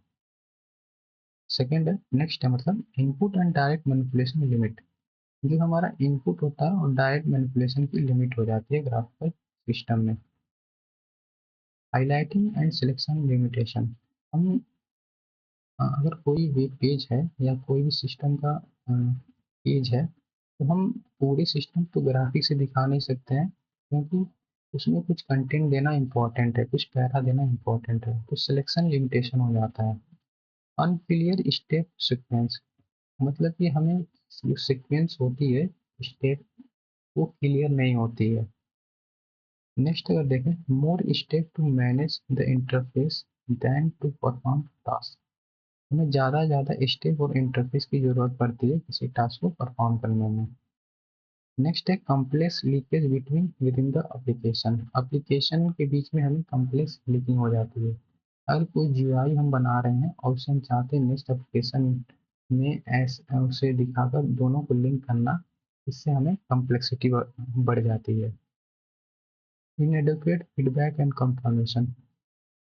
सेकेंड है नेक्स्ट है मतलब input and direct manipulation limit. जो हमारा इनपुट होता है और डायरेक्ट मैनिपुलेशन की लिमिट हो जाती है ग्राफिकल सिस्टम में। Highlighting and selection limitation. हम अगर कोई वेब पेज है या कोई भी सिस्टम का पेज है तो हम पूरे सिस्टम को ग्राफिक से दिखा नहीं सकते हैं क्योंकि उसमें कुछ कंटेंट देना इम्पोर्टेंट है, कुछ पैरा देना इम्पोर्टेंट है, तो सिलेक्शन लिमिटेशन हो जाता है। अनक्लियर स्टेप सीक्वेंस, मतलब कि हमें जो सीक्वेंस होती है स्टेप वो क्लियर नहीं होती है। नेक्स्ट अगर देखें more step to manage the interface than to perform task. हमें ज़्यादा ज़्यादा स्टेप और इंटरफेस की ज़रूरत पड़ती है किसी टास्क को परफॉर्म करने में। नेक्स्ट है complex leakage between with in the application. Application के बीच में हमें कॉम्प्लेक्स लीकिंग हो जाती है। अगर कोई जीयूआई हम बना रहे हैं और उसे हम चाहते हैं नेक्स्ट एप्लीकेशन में ऐसे उसे दिखाकर दोनों को लिंक करना, इससे हमें कॉम्प्लेक्सिटी बढ़ जाती है। इनएडिक्वेट फीडबैक एंड कंफर्मेशन।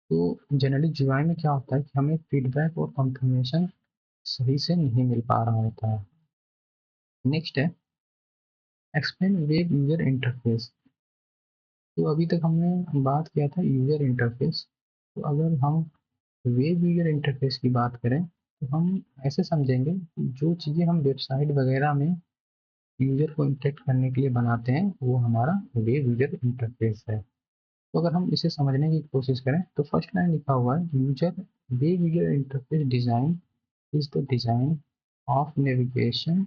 तो जनरली जीयूआई में क्या होता है कि हमें फीडबैक और कंफर्मेशन सही से नहीं मिल पा रहा होता है। नेक्स्ट है एक्सप्लेन वेब यूजर इंटरफेस। तो अभी तक हमने बात किया था यूजर इंटरफेस, तो अगर हम वेब यूजर इंटरफेस की बात करें तो हम ऐसे समझेंगे कि जो चीज़ें हम वेबसाइट वगैरह में यूजर को इंटरेक्ट करने के लिए बनाते हैं वो हमारा वेब यूजर इंटरफेस है। तो अगर हम इसे समझने की कोशिश करें तो फर्स्ट लाइन लिखा हुआ है user web user interface design is the design of navigation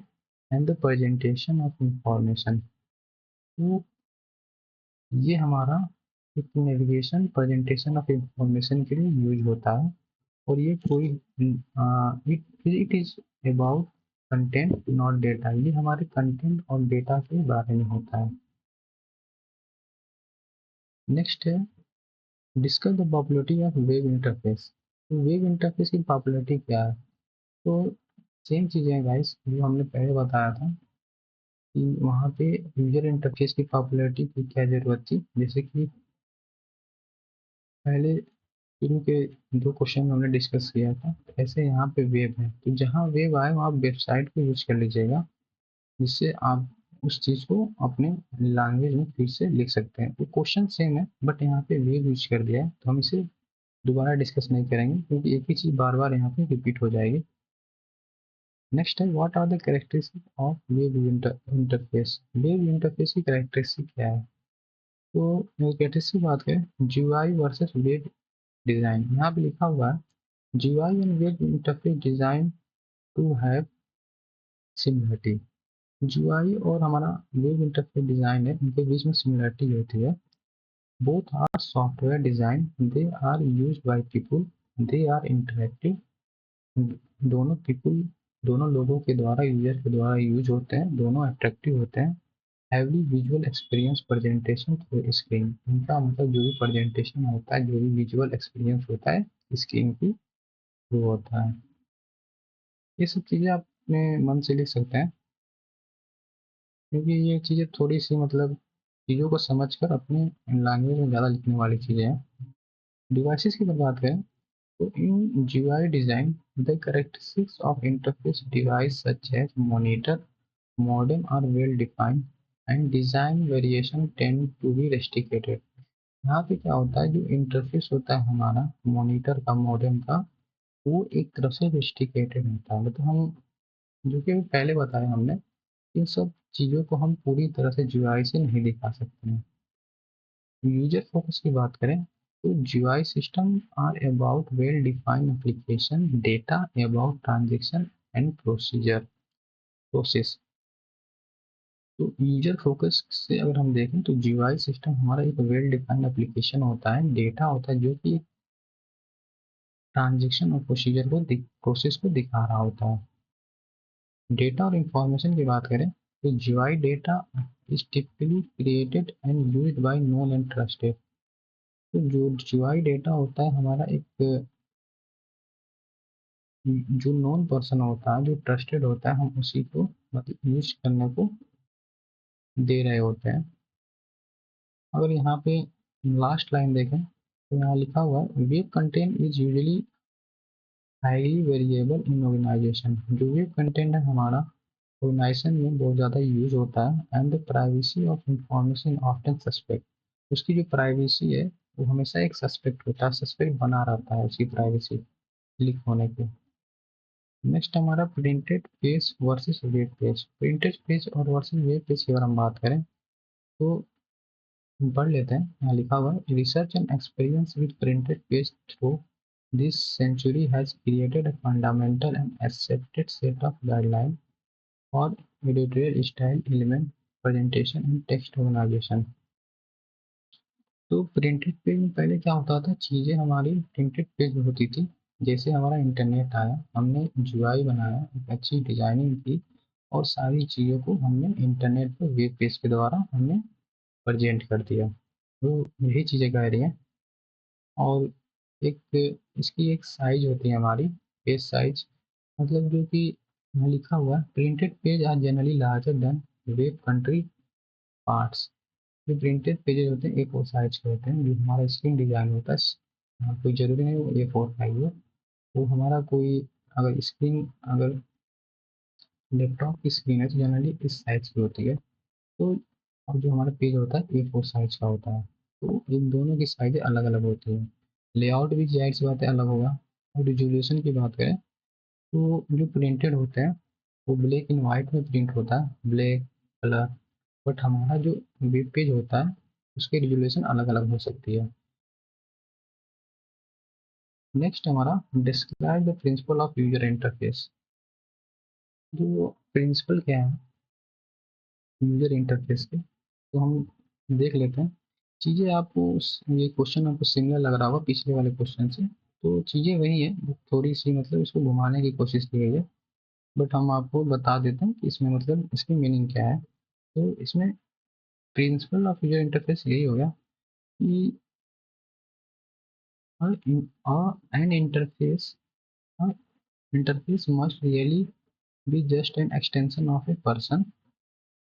and the presentation of information. तो ये हमारा एक नेविगेशन प्रेजेंटेशन ऑफ इंफॉर्मेशन के लिए यूज होता है और ये कोई it is about content not data. ये हमारे कंटेंट और डेटा के बारे में होता है। नेक्स्ट है discuss the popularity of web interface. तो वेब इंटरफेस की पॉपुलरिटी क्या है, तो सेम चीज़ें हैं गाइस जो हमने पहले बताया था कि वहाँ पे यूजर इंटरफेस की पॉपुलरिटी की क्या ज़रूरत थी। जैसे कि पहले शुरू के दो क्वेश्चन में हमने डिस्कस किया था, ऐसे यहाँ पे वेब है तो जहाँ वेब आए वहाँ वेबसाइट को यूज कर लीजिएगा जिससे आप उस चीज़ को अपने लैंग्वेज में फिर से लिख सकते हैं। तो क्वेश्चन सेम है बट यहाँ पे वेव यूज कर दिया है, तो हम इसे दोबारा डिस्कस नहीं करेंगे क्योंकि एक ही चीज़ बार बार यहाँ पे रिपीट हो जाएगी। नेक्स्ट है what are the characteristic of web interface. Web interface की कैरेक्टरिस्टिक क्या है? तो कैरेक्टरिस्टिक बात करें, जीयूआई वर्सेस वेब डिजाइन, यहाँ पे लिखा हुआ है GUI and web interface design to have similarity. GUI और हमारा वेब इंटरफेस डिजाइन है, इनके बीच में सिमिलरिटी होती है। Both are software design, they are used by people, they are interactive. दोनों पीपल, दोनों लोगों के द्वारा, यूजर के द्वारा यूज होते हैं, दोनों अट्रैक्टिव होते हैं। Heavily visual experience presentation through screen, इनका मतलब जो भी प्रेजेंटेशन होता है, जो भी विजुअल एक्सपीरियंस होता है स्क्रीन की थ्रू होता है। ये सब चीज़ें आप अपने मन से लिख सकते हैं क्योंकि ये चीज़ें थोड़ी सी मतलब चीज़ों को समझ कर अपने लैंग्वेज में ज़्यादा लिखने वाली चीज़ें हैं। डिवाइसेस की बात करें तो in GUI design, the characteristics of interface device such as monitor, modem are well defined and design variation tend to be restricted. यहाँ पे क्या होता है, जो इंटरफेस होता है हमारा मॉनिटर का, मॉडेम का, वो एक तरफ से रेस्ट्रिकेटेड होता है। मतलब हम जो कि पहले बताया हमने, इन सब चीज़ों को हम पूरी तरह से जीयूआई से नहीं दिखा सकते हैं। यूजर फोकस की बात करें तो GUI system are about well defined application data about transaction and process. तो यूजर फोकस से अगर हम देखें तो जीयूआई सिस्टम हमारा एक वेल डिफाइंड एप्लीकेशन होता है, डेटा होता है जो कि ट्रांजेक्शन और प्रोसीजर को प्रोसेस को दिखा रहा होता है। डेटा और इंफॉर्मेशन की बात करें तो GUI data is typically created and used by known and trusted. तो जो जीयूआई डेटा होता है हमारा, एक जो नॉन पर्सन होता है, जो ट्रस्टेड होता है, हम उसी को मतलब यूज करने को दे रहे होते हैं। अगर यहाँ पे लास्ट लाइन देखें तो यहाँ लिखा हुआ है web content is usually highly variable in organization. जो वेब कंटेंट है हमारा ऑर्गेनाइजेशन में बहुत ज़्यादा यूज होता है। And the privacy of information often suspect, उसकी जो प्राइवेसी है वो हमेशा एक सस्पेक्ट होता है, सस्पेक्ट बना रहता है उसकी प्राइवेसी लीक होने पे। नेक्स्ट हमारा printed page versus web page. Printed page और वर्सेस वेब पेज की अगर हम बात करें तो हम पढ़ लेते हैं। यहाँ लिखा हुआ है research and experience with printed page through this century has created a fundamental and accepted set of guideline for editorial style element presentation and text organization. तो प्रिंटेड पेज में पहले क्या होता था, चीज़ें हमारी प्रिंटेड पेज में होती थी। जैसे हमारा इंटरनेट आया, हमने जीयूआई बनाया, एक अच्छी डिजाइनिंग की और सारी चीज़ों को हमने इंटरनेट पर वेब पेज के द्वारा हमने प्रेजेंट कर दिया। तो यही चीज़ें कह रही हैं। और एक इसकी एक साइज होती है हमारी, पेज साइज, मतलब जो कि यहाँ लिखा हुआ है printed page are generally larger than web country parts. जो प्रिंटेड पेजेस होते हैं A4 साइज के होते हैं। जो हमारा स्क्रीन डिजाइन होता है, कोई ज़रूरी नहीं वो A4 का ही हो, वो हमारा कोई अगर स्क्रीन, अगर लैपटॉप की स्क्रीन है तो जनरली इस साइज की होती है। तो अब जो हमारा पेज होता है A4 साइज का होता है। तो इन दोनों की साइजें अलग अलग होती हैं। लेआउट भी जाहिर सी बात है अलग होगा। और रिजोल्यूशन की बात करें तो जो प्रिंटेड होते हैं वो ब्लैक एंड वाइट में प्रिंट होता है, ब्लैक कलर। बट हमारा जो वेब पेज होता है उसकी रिजोल्यूशन अलग अलग हो सकती है। नेक्स्ट हमारा describe the principle of user interface. जो प्रिंसिपल क्या है यूजर इंटरफेस के, तो हम देख लेते हैं। चीज़ें आपको ये क्वेश्चन आपको सिमिलर लग रहा होगा पिछले वाले क्वेश्चन से, तो चीज़ें वही है, थोड़ी सी मतलब इसको घुमाने की कोशिश की गई है। बट हम आपको बता देते हैं कि इसमें मतलब इसकी मीनिंग क्या है। तो इसमें प्रिंसिपल ऑफ यूजर इंटरफेस यही होगा कि N interface interface must really be just an extension of a person.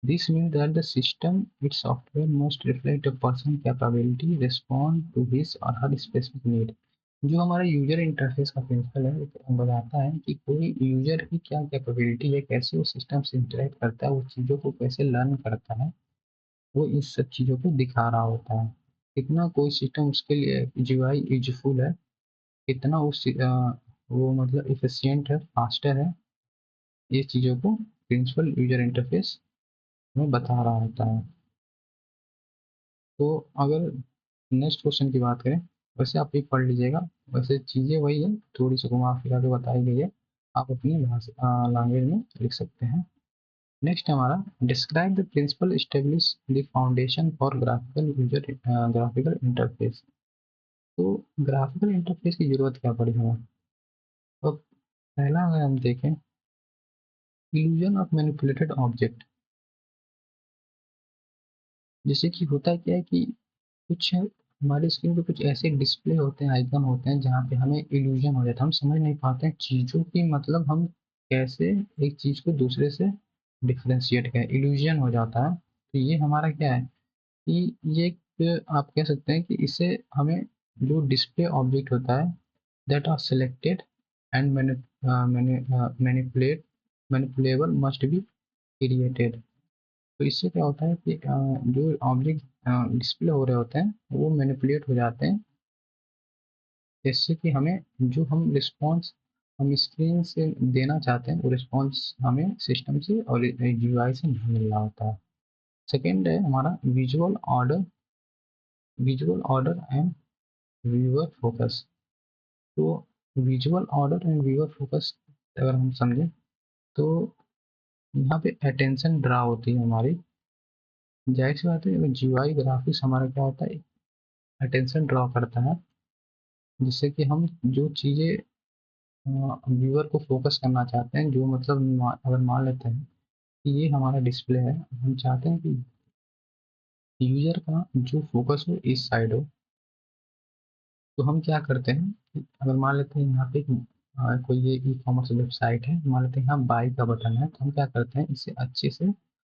This means that the system, its software must reflect a person's capability, respond to his or her specific need. जो हमारा user interface का principal है वो बताता है कि कोई user की क्या कैपेबिलिटी है, कैसे वो सिस्टम से इंटरेक्ट करता है, वो चीज़ों को कैसे लर्न करता है, वो इस सब चीज़ों को दिखा रहा होता है। कितना कोई सिस्टम उसके लिए जीवाई यूजफुल है, कितना वो मतलब इफिशियंट है, फास्टर है, ये चीज़ों को प्रिंसिपल यूजर इंटरफेस में बता रहा होता है। तो अगर नेक्स्ट क्वेश्चन की बात करें, वैसे आप ये पढ़ लीजिएगा, वैसे चीज़ें वही है, थोड़ी सी घुमा फिरा के बताई गई है, आप अपनी भाषा लैंग्वेज में लिख सकते हैं। नेक्स्ट हमारा describe the principle establish the foundation for graphical interface. तो ग्राफिकल इंटरफेस की जरूरत क्या पड़ी हमें? तो पहला अगर हम देखें, इल्यूजन ऑफ मैनिपुलेटेड ऑब्जेक्ट। जैसे कि होता क्या है कि कुछ हमारे स्क्रीन पे कुछ ऐसे डिस्प्ले होते हैं, आइकन होते हैं, जहाँ पे हमें इल्यूजन हो जाता है, हम समझ नहीं पाते हैं चीज़ों की, मतलब हम कैसे एक चीज़ को दूसरे से डिफ्रेंशिएट करें, इल्यूजन हो जाता है। तो ये हमारा क्या है कि ये एक आप कह सकते हैं कि इससे हमें जो डिस्प्ले ऑब्जेक्ट होता है that are selected and manipulable must be created. तो इससे क्या होता है कि जो ऑब्जेक्ट डिस्प्ले हो रहे होते हैं वो मैनिपुलेट हो जाते हैं, जिससे कि हमें जो हम रिस्पॉन्स हम स्क्रीन से देना चाहते हैं वो रिस्पॉन्स हमें सिस्टम से और जीयूआई से नहीं मिल रहा होता है। सेकेंड है हमारा visual order and viewer focus. तो visual order and viewer focus अगर हम समझें तो यहाँ पे अटेंशन ड्रा होती है हमारी। जाहिर सी बात है जीयूआई ग्राफिक्स हमारा क्या होता है, अटेंशन ड्रॉ करता है, जिससे कि हम जो चीज़ें व्यूअर को फोकस करना चाहते हैं, जो मतलब अगर मान लेते हैं कि ये हमारा डिस्प्ले है, हम चाहते हैं कि यूजर का जो फोकस हो इस साइड हो। तो हम क्या करते हैं कि अगर मान लेते हैं यहाँ पे कोई ये ई कॉमर्स वेबसाइट है, मान लेते हैं यहाँ बाई का बटन है, तो हम क्या करते हैं इसे अच्छे से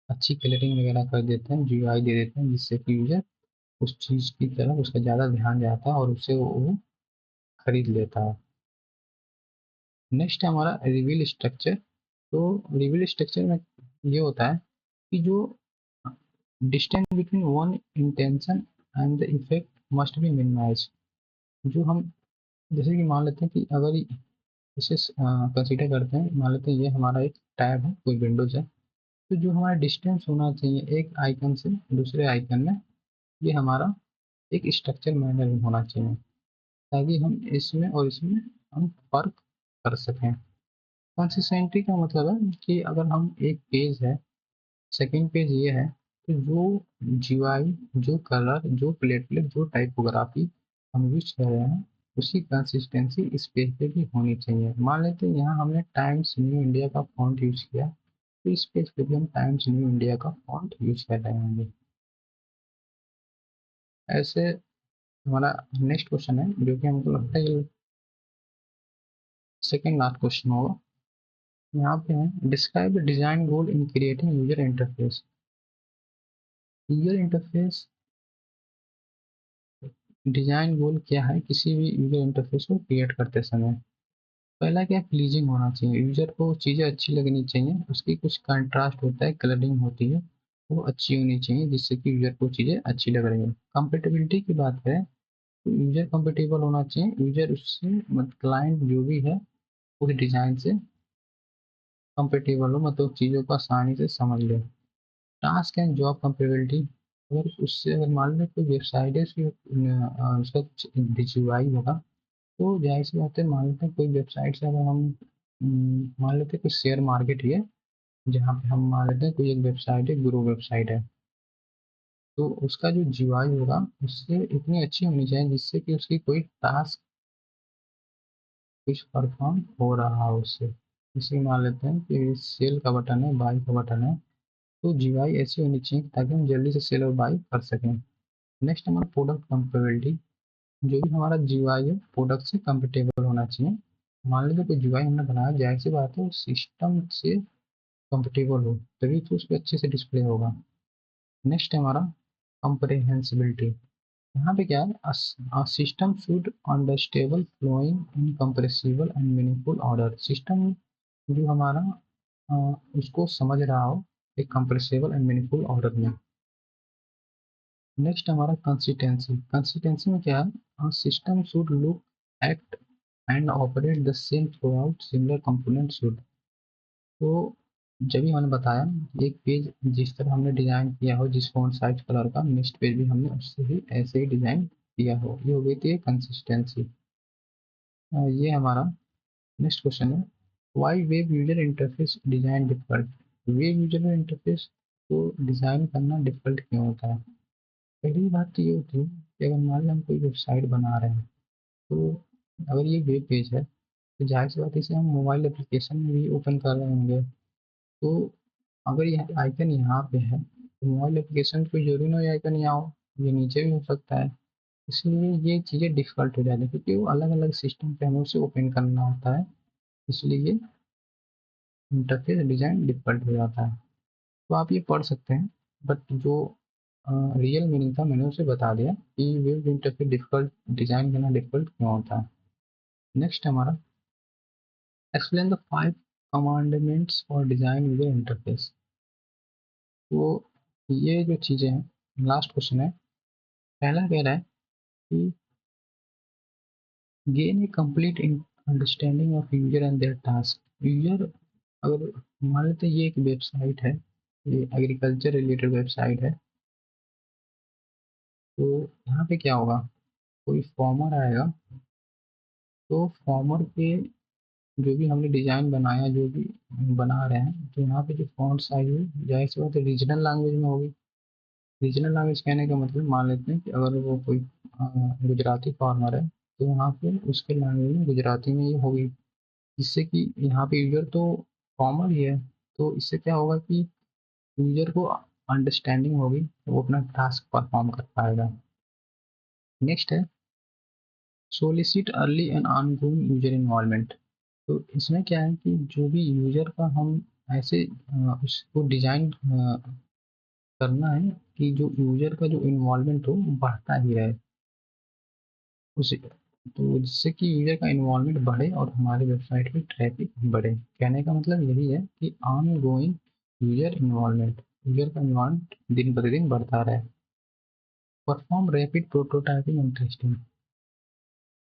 अच्छी कलरिंग वगैरह कर देते हैं, जीयूआई दे देते हैं, जिससे कि यूजर उस चीज़ की तरफ उसका ज़्यादा ध्यान जाता है और उसे वो खरीद लेता है। नेक्स्ट है हमारा रिवील स्ट्रक्चर। तो रिवील स्ट्रक्चर में ये होता है कि जो distance between one intention and the effect must be minimize. जो हम जैसे कि मान लेते हैं कि अगर इसे कंसीडर करते हैं, मान लेते हैं ये हमारा एक टैब है, कोई विंडोज है, तो जो हमारा डिस्टेंस होना चाहिए एक आइकन से दूसरे आइकन में, ये हमारा एक स्ट्रक्चर मैनर में होना चाहिए, ताकि हम इसमें और इसमें हम फर्क कर सकें। कंसिस्टेंटी का मतलब है कि अगर हम एक पेज है, सेकंड पेज ये है, तो जो जीवाई, जो कलर, जो प्लेटलेट, जो टाइपोग्राफी हम यूज कर रहे हैं, उसी कंसिस्टेंसी इस पेज पे भी होनी चाहिए। मान लेते हैं यहाँ हमने टाइम्स न्यू इंडिया का फॉन्ट यूज किया, तो इस पेज पे भी हम टाइम्स न्यू इंडिया का फॉन्ट यूज कर रहे होंगे। ऐसे हमारा नेक्स्ट क्वेश्चन है, जो कि हमको लगता है ये सेकेंड लास्ट क्वेश्चन होगा। यहाँ पे है describe the design goal in creating user interface. User interface design goal क्या है किसी भी यूजर इंटरफेस को क्रिएट करते समय? पहला क्या, प्लीजिंग होना चाहिए, यूजर को चीज़ें अच्छी लगनी चाहिए, उसकी कुछ कंट्रास्ट होता है, कलरिंग होती है, वो अच्छी होनी चाहिए, जिससे कि यूजर को चीज़ें अच्छी लग रही है। कंपेटेबिलिटी की बात करें तो यूजर कंपेटेबल होना चाहिए, यूजर उससे मतलब क्लाइंट जो भी है उस डिज़ाइन से कंपेटेबल हो, मतलब चीज़ों को आसानी से समझ ले। टास्क एंड जॉब कंपेटेबिलिटी, अगर उससे अगर मान लो कोई वेबसाइट है उसका कुछ जीयूआई होगा, तो जाहिर सी बात है, मान लेते हैं कोई वेबसाइट से अगर हम मान लेते हैं कोई शेयर मार्केट ही है, जहाँ पे हम मान लेते हैं कोई एक वेबसाइट है, ग्रो वेबसाइट है, तो उसका जो जीयूआई होगा उससे इतनी अच्छी होनी चाहिए जिससे कि उसकी कोई टास्क कुछ परफॉर्म हो रहा हो उससे। इसे मान लेते हैं कि सेल का बटन है, बाई का बटन है, तो जीयूआई ऐसी होनी चाहिए ताकि हम जल्दी से सेल और बाई कर सकें। नेक्स्ट हमारा प्रोडक्ट कंपेटेबिलिटी, जो भी हमारा जीयूआई है प्रोडक्ट से कंपेटेबल होना चाहिए। मान लीजिए कोई जीयूआई हमने बनाया, जाहिर सी बात है सिस्टम से कंपेटेबल हो तभी तो उस पर अच्छे से डिस्प्ले होगा। नेक्स्ट है हमारा कंप्रहेंसिबिलिटी। यहाँ पे क्या है, system should understandable flowing incompressible and meaningful order. System जो हमारा अ, उसको समझ रहा हो एक कंप्रेसिबल एंड मीनिंगफुल ऑर्डर में। नेक्स्ट हमारा कंसिस्टेंसी। कंसिस्टेंसी में क्या है, system should look act and operate the same throughout, similar component should. तो जब भी मैंने बताया, एक पेज जिस तरह हमने डिजाइन किया हो जिस फॉन्ट साइज कलर का, नेक्स्ट पेज भी हमने उससे ही ऐसे ही डिजाइन किया हो, ये हो गई थी कंसिस्टेंसी। ये हमारा नेक्स्ट क्वेश्चन है, why web user interface design difficult. Web user interface को डिजाइन करना डिफिकल्ट क्यों होता है? पहली बात तो ये होती है कि अगर मान लो हम कोई वेबसाइट बना रहे हैं, तो अगर ये वेब पेज है तो जाहिर सी बात है इसे हम मोबाइल एप्लीकेशन में भी ओपन कर रहे होंगे। तो अगर यह आइकन यहाँ पे है तो मोबाइल एप्लीकेशन कोई जरूरी ना हो ये आइकन यहाँ हो, ये नीचे भी हो सकता है। इसलिए ये चीज़ें डिफिकल्ट हो जाती है क्योंकि वो अलग अलग सिस्टम पे हमें उसे ओपन करना होता है, इसलिए ये इंटरफेस डिज़ाइन डिफिकल्ट हो जाता है। तो आप ये पढ़ सकते हैं, बट जो रियल मीनिंग था मैंने उसे बता दिया कि वेब इंटरफेस डिफिकल्ट डिज़ाइन करना डिफिकल्ट क्यों होता है। नेक्स्ट हमारा, explain the 5 commandments for design user interface. तो ये जो चीज़ें हैं, लास्ट क्वेश्चन है। पहला कह रहा है कि gain A complete understanding of user and there task. User, अगर मान लेते हैं ये एक वेबसाइट है, ये एग्रीकल्चर रिलेटेड वेबसाइट है, तो यहाँ पे क्या होगा, कोई फॉर्मर आएगा, तो फॉर्मर पे जो भी हमने डिज़ाइन बनाया, जो भी बना रहे हैं, तो यहाँ पे जो फॉन्ट साइज है जाहिर सी बात है रीजनल लैंग्वेज में होगी। रीजनल लैंग्वेज कहने का मतलब मान लेते हैं कि अगर वो कोई गुजराती फार्मर है तो वहाँ पे उसके लैंग्वेज में गुजराती में ये होगी, जिससे कि यहाँ पे यूजर तो फार्मर ही है, तो इससे क्या होगा कि यूजर को अंडरस्टैंडिंग होगी तो वो अपना टास्क परफॉर्म कर पाएगा। नेक्स्ट है, solicit early and ongoing user involvement. तो इसमें क्या है कि जो भी यूजर का हम ऐसे उसको डिजाइन करना है कि जो यूजर का जो इन्वॉल्वमेंट हो वो बढ़ता ही रहे उसे, तो जिससे कि यूजर का इन्वॉल्वमेंट बढ़े और हमारे वेबसाइट पे ट्रैफिक बढ़े। कहने का मतलब यही है कि on going user involvement, user का इन्वॉल्वमेंट दिन प्रतिदिन बढ़ता रहे। Perform rapid prototyping and testing.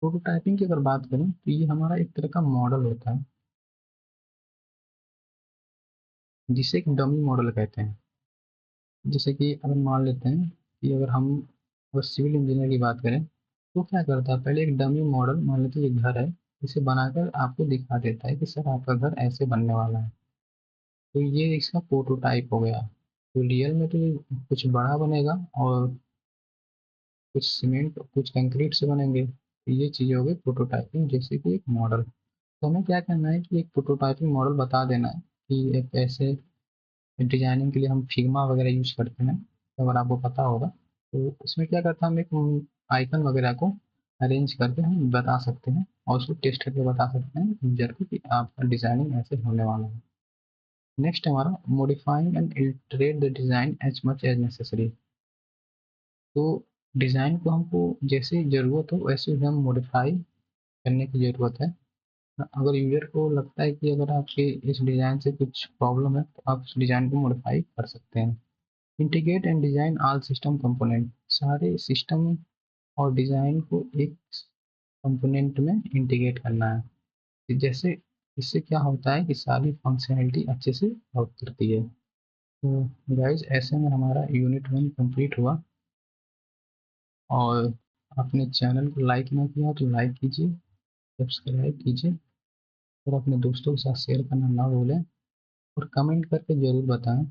Prototyping की अगर बात करें तो ये हमारा एक तरह का मॉडल होता है जिसे एक डमी मॉडल कहते हैं। जैसे कि अगर मान लेते हैं कि अगर हम अगर सिविल इंजीनियर की बात करें तो क्या करता है, पहले एक डमी मॉडल, मान लेते हैं ये घर है, इसे बनाकर आपको दिखा देता है कि सर आपका घर ऐसे बनने वाला है, तो ये इसका प्रोटोटाइप हो गया। तो रियल में तो ये कुछ बड़ा बनेगा और कुछ सीमेंट कुछ कंक्रीट से बनेंगे, तो ये चीज़ हो गई प्रोटोटाइपिंग जैसे कि एक मॉडल। तो हमें क्या करना है कि एक प्रोटोटाइपिंग मॉडल बता देना है कि एक ऐसे डिजाइनिंग के लिए हम फिग्मा वगैरह यूज करते हैं, तो अगर आपको पता होगा तो इसमें क्या करता है, हम एक आइकन वगैरह को अरेंज करके हम बता सकते हैं और उसको टेस्ट करके बता सकते हैं यूजर को कि आपका डिजाइनिंग ऐसे होने वाला है। नेक्स्ट हमारा, modifying and iterate the design as much as necessary. तो डिजाइन को हमको जैसे ज़रूरत हो वैसे ही हम मॉडिफाई करने की ज़रूरत है। अगर यूजर को लगता है कि अगर आपके इस डिज़ाइन से कुछ प्रॉब्लम है तो आप उस डिज़ाइन को मॉडिफाई कर सकते हैं। Integrate and design all system component. सारे सिस्टम और डिजाइन को एक कंपोनेंट में इंटीग्रेट करना है, जैसे इससे क्या होता है कि सारी फंक्शनैलिटी अच्छे से वर्क करती है। तो गाइज ऐसे में हमारा यूनिट 1 कंप्लीट हुआ। और अपने चैनल को लाइक ना किया तो लाइक कीजिए, सब्सक्राइब कीजिए और अपने दोस्तों के साथ शेयर करना ना भूलें और कमेंट करके ज़रूर बताएं।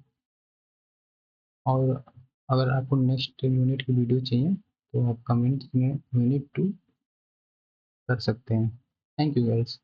और अगर आपको नेक्स्ट यूनिट की वीडियो चाहिए तो आप कमेंट में यूनिट 2 कर सकते हैं। Thank you guys.